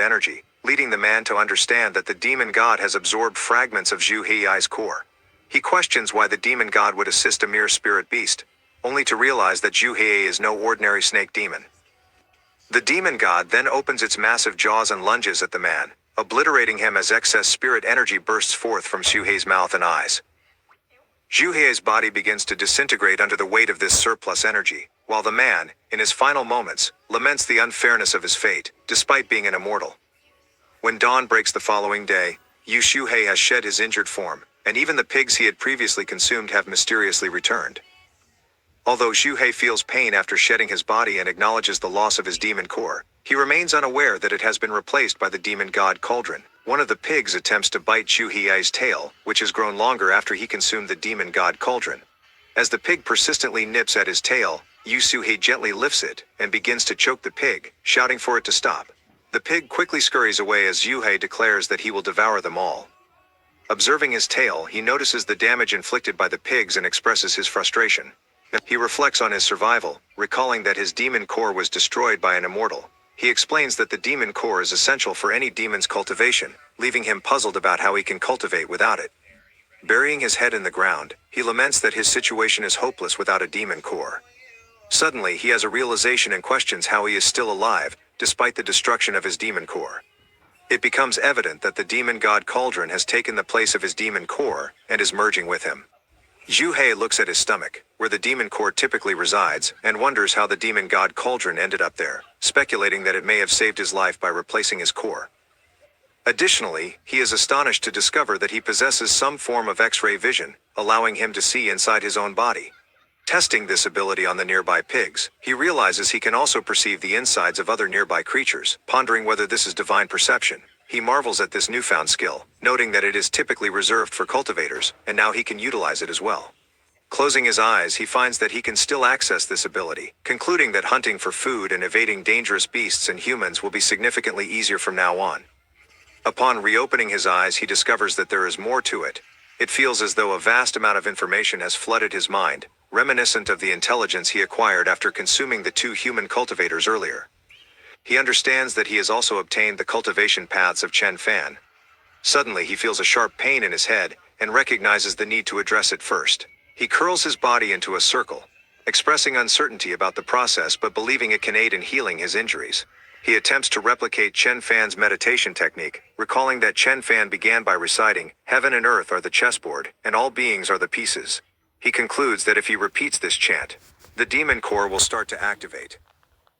energy, leading the man to understand that the demon god has absorbed fragments of Zhu Hei's core. He questions why the demon god would assist a mere spirit beast, only to realize that Zhu Hei is no ordinary snake demon. The demon god then opens its massive jaws and lunges at the man, obliterating him as excess spirit energy bursts forth from Zhu Hei's mouth and eyes. Zhu Hei's body begins to disintegrate under the weight of this surplus energy, while the man, in his final moments, laments the unfairness of his fate, despite being an immortal. When dawn breaks the following day, Zhu Hei has shed his injured form, and even the pigs he had previously consumed have mysteriously returned. Although Zhu Hei feels pain after shedding his body and acknowledges the loss of his demon core, he remains unaware that it has been replaced by the demon god Cauldron. One of the pigs attempts to bite Zhu Hei's tail, which has grown longer after he consumed the demon god Cauldron. As the pig persistently nips at his tail, Zhu Hei gently lifts it and begins to choke the pig, shouting for it to stop. The pig quickly scurries away as Zhu Hei declares that he will devour them all. Observing his tail, he notices the damage inflicted by the pigs and expresses his frustration. He reflects on his survival, recalling that his demon core was destroyed by an immortal. He explains that the demon core is essential for any demon's cultivation, leaving him puzzled about how he can cultivate without it. Burying his head in the ground, he laments that his situation is hopeless without a demon core. Suddenly, he has a realization and questions how he is still alive, despite the destruction of his demon core. It becomes evident that the demon god Cauldron has taken the place of his demon core, and is merging with him. Zhu Hei looks at his stomach, where the demon core typically resides, and wonders how the demon god Cauldron ended up there, speculating that it may have saved his life by replacing his core. Additionally, he is astonished to discover that he possesses some form of X-ray vision, allowing him to see inside his own body. Testing this ability on the nearby pigs, he realizes he can also perceive the insides of other nearby creatures, pondering whether this is divine perception. He marvels at this newfound skill, noting that it is typically reserved for cultivators, and now he can utilize it as well. Closing his eyes, he finds that he can still access this ability, concluding that hunting for food and evading dangerous beasts and humans will be significantly easier from now on. Upon reopening his eyes, he discovers that there is more to it. It feels as though a vast amount of information has flooded his mind, reminiscent of the intelligence he acquired after consuming the 2 human cultivators earlier. He understands that he has also obtained the cultivation paths of Chen Fan. Suddenly he feels a sharp pain in his head, and recognizes the need to address it first. He curls his body into a circle, expressing uncertainty about the process but believing it can aid in healing his injuries. He attempts to replicate Chen Fan's meditation technique, recalling that Chen Fan began by reciting, "Heaven and earth are the chessboard, and all beings are the pieces." He concludes that if he repeats this chant, the demon core will start to activate.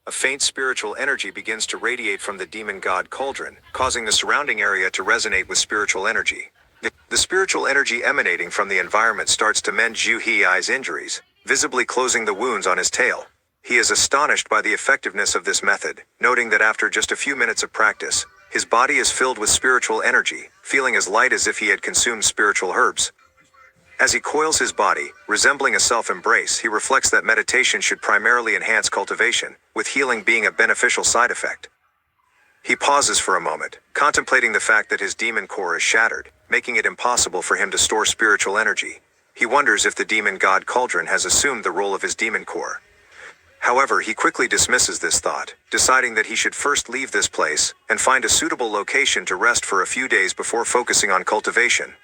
A faint spiritual energy begins to radiate from the demon god Cauldron, causing the surrounding area to resonate with spiritual energy. The spiritual energy emanating from the environment starts to mend Zhu Hei's injuries, visibly closing the wounds on his tail. He is astonished by the effectiveness of this method, noting that after just a few minutes of practice, his body is filled with spiritual energy, feeling as light as if he had consumed spiritual herbs. As he coils his body, resembling a self-embrace, he reflects that meditation should primarily enhance cultivation, with healing being a beneficial side effect. He pauses for a moment, contemplating the fact that his demon core is shattered, making it impossible for him to store spiritual energy. He wonders if the demon god Cauldron has assumed the role of his demon core. However, he quickly dismisses this thought, deciding that he should first leave this place, and find a suitable location to rest for a few days before focusing on cultivation.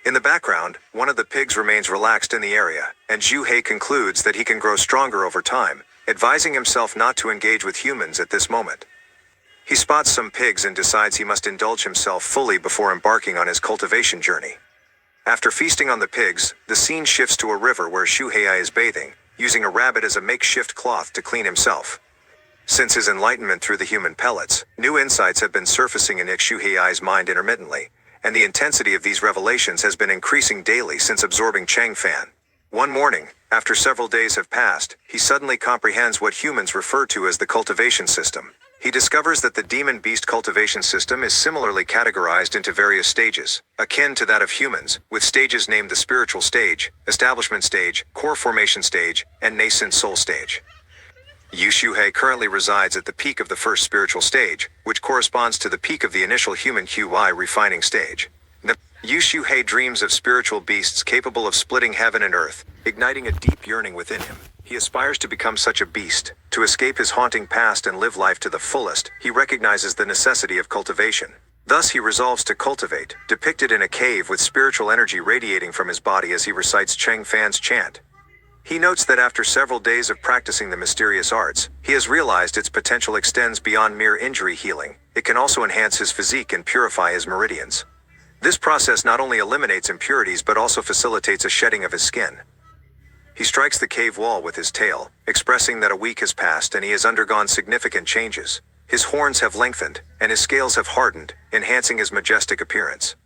In the background, one of the pigs remains relaxed in the area, and Zhu Hei concludes that he can grow stronger over time, advising himself not to engage with humans at this moment. He spots some pigs and decides he must indulge himself fully before embarking on his cultivation journey. After feasting on the pigs, the scene shifts to a river where Zhu Hei is bathing, using a rabbit as a makeshift cloth to clean himself. Since his enlightenment through the human pellets, new insights have been surfacing in Zhu Hei's mind intermittently, and the intensity of these revelations has been increasing daily since absorbing Cheng Fan. One morning, after several days have passed, he suddenly comprehends what humans refer to as the cultivation system. He discovers that the demon beast cultivation system is similarly categorized into various stages, akin to that of humans, with stages named the spiritual stage, establishment stage, core formation stage, and nascent soul stage. Zhu Hei currently resides at the peak of the first spiritual stage, which corresponds to the peak of the initial human QI refining stage. Zhu Hei dreams of spiritual beasts capable of splitting heaven and earth, igniting a deep yearning within him. He aspires to become such a beast. To escape his haunting past and live life to the fullest, he recognizes the necessity of cultivation. Thus he resolves to cultivate, depicted in a cave with spiritual energy radiating from his body as he recites Cheng Fan's chant. He notes that after several days of practicing the mysterious arts, he has realized its potential extends beyond mere injury healing. It can also enhance his physique and purify his meridians. This process not only eliminates impurities but also facilitates a shedding of his skin. He strikes the cave wall with his tail, expressing that a week has passed and he has undergone significant changes. His horns have lengthened, and his scales have hardened, enhancing his majestic appearance.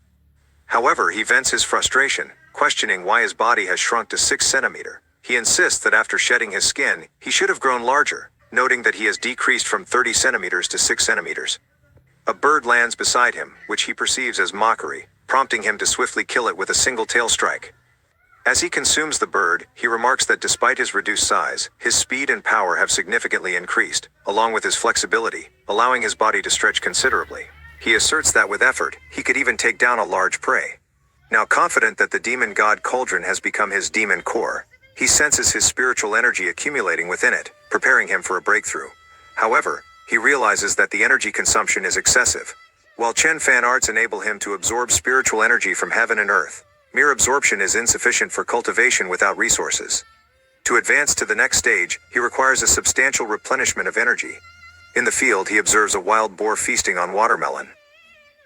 However, he vents his frustration, questioning why his body has shrunk to 6 centimeters. He insists that after shedding his skin, he should have grown larger, noting that he has decreased from 30 centimeters to 6 centimeters. A bird lands beside him, which he perceives as mockery, prompting him to swiftly kill it with a single tail strike. As he consumes the bird, he remarks that despite his reduced size, his speed and power have significantly increased, along with his flexibility, allowing his body to stretch considerably. He asserts that with effort, he could even take down a large prey. Now confident that the demon god Cauldron has become his demon core, he senses his spiritual energy accumulating within it, preparing him for a breakthrough. However, he realizes that the energy consumption is excessive. While Chen Fan arts enable him to absorb spiritual energy from heaven and earth, mere absorption is insufficient for cultivation without resources. To advance to the next stage, he requires a substantial replenishment of energy. In the field, he observes a wild boar feasting on watermelon.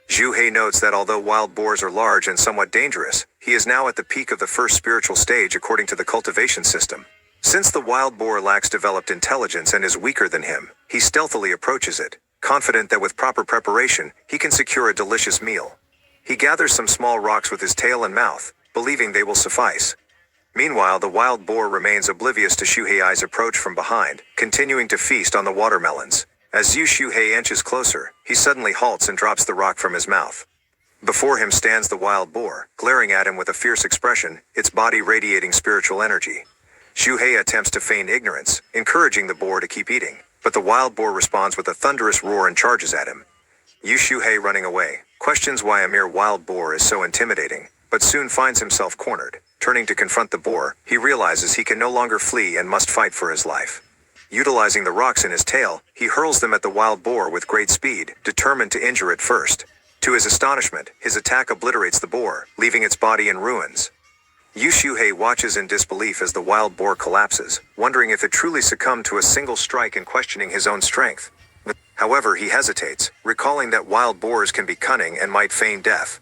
Zhu He notes that although wild boars are large and somewhat dangerous, he is now at the peak of the first spiritual stage according to the cultivation system. Since the wild boar lacks developed intelligence and is weaker than him, he stealthily approaches it, confident that with proper preparation, he can secure a delicious meal. He gathers some small rocks with his tail and mouth, believing they will suffice. Meanwhile, the wild boar remains oblivious to Zhu Hei's approach from behind, continuing to feast on the watermelons. As Zhu He inches closer, he suddenly halts and drops the rock from his mouth. Before him stands the wild boar, glaring at him with a fierce expression, its body radiating spiritual energy. Zhu He attempts to feign ignorance, encouraging the boar to keep eating, but the wild boar responds with a thunderous roar and charges at him. Zhu He, running away, questions why a mere wild boar is so intimidating, but soon finds himself cornered. Turning to confront the boar, he realizes he can no longer flee and must fight for his life. Utilizing the rocks in his tail, he hurls them at the wild boar with great speed, determined to injure it first. To his astonishment, his attack obliterates the boar, leaving its body in ruins. Zhu He watches in disbelief as the wild boar collapses, wondering if it truly succumbed to a single strike and questioning his own strength. However, he hesitates, recalling that wild boars can be cunning and might feign death.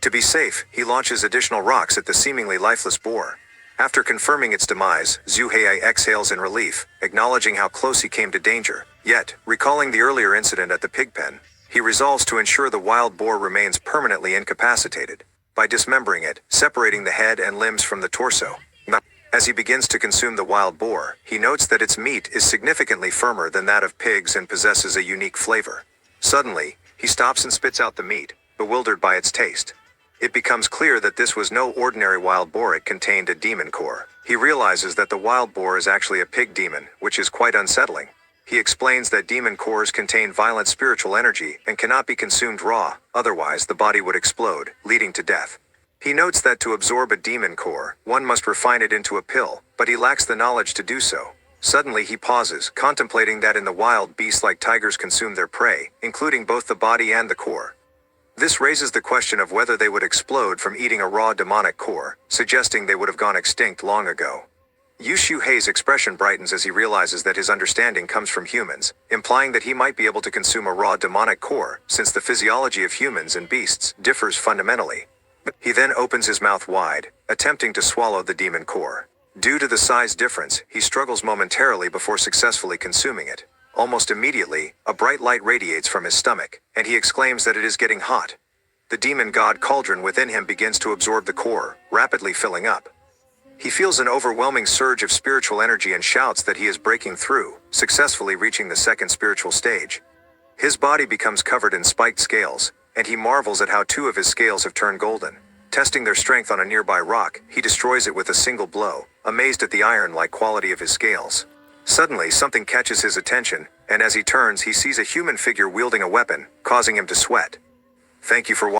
To be safe, he launches additional rocks at the seemingly lifeless boar. After confirming its demise, Zhu He exhales in relief, acknowledging how close he came to danger. Yet, recalling the earlier incident at the pig pen, he resolves to ensure the wild boar remains permanently incapacitated by dismembering it, separating the head and limbs from the torso. As he begins to consume the wild boar, he notes that its meat is significantly firmer than that of pigs and possesses a unique flavor. Suddenly, he stops and spits out the meat, bewildered by its taste. It becomes clear that this was no ordinary wild boar, it contained a demon core. He realizes that the wild boar is actually a pig demon, which is quite unsettling. He explains that demon cores contain violent spiritual energy and cannot be consumed raw, otherwise the body would explode, leading to death. He notes that to absorb a demon core, one must refine it into a pill, but he lacks the knowledge to do so. Suddenly he pauses, contemplating that in the wild, beasts like tigers consume their prey, including both the body and the core. This raises the question of whether they would explode from eating a raw demonic core, suggesting they would have gone extinct long ago. Zhu Hei's expression brightens as he realizes that his understanding comes from humans, implying that he might be able to consume a raw demonic core, since the physiology of humans and beasts differs fundamentally. He then opens his mouth wide, attempting to swallow the demon core. Due to the size difference, he struggles momentarily before successfully consuming it. Almost immediately, a bright light radiates from his stomach, and he exclaims that it is getting hot. The demon god Cauldron within him begins to absorb the core, rapidly filling up. He feels an overwhelming surge of spiritual energy and shouts that he is breaking through, successfully reaching the second spiritual stage. His body becomes covered in spiked scales, and he marvels at how 2 of his scales have turned golden. Testing their strength on a nearby rock, he destroys it with a single blow, amazed at the iron-like quality of his scales. Suddenly, something catches his attention, and as he turns, he sees a human figure wielding a weapon, causing him to sweat. Thank you for watching.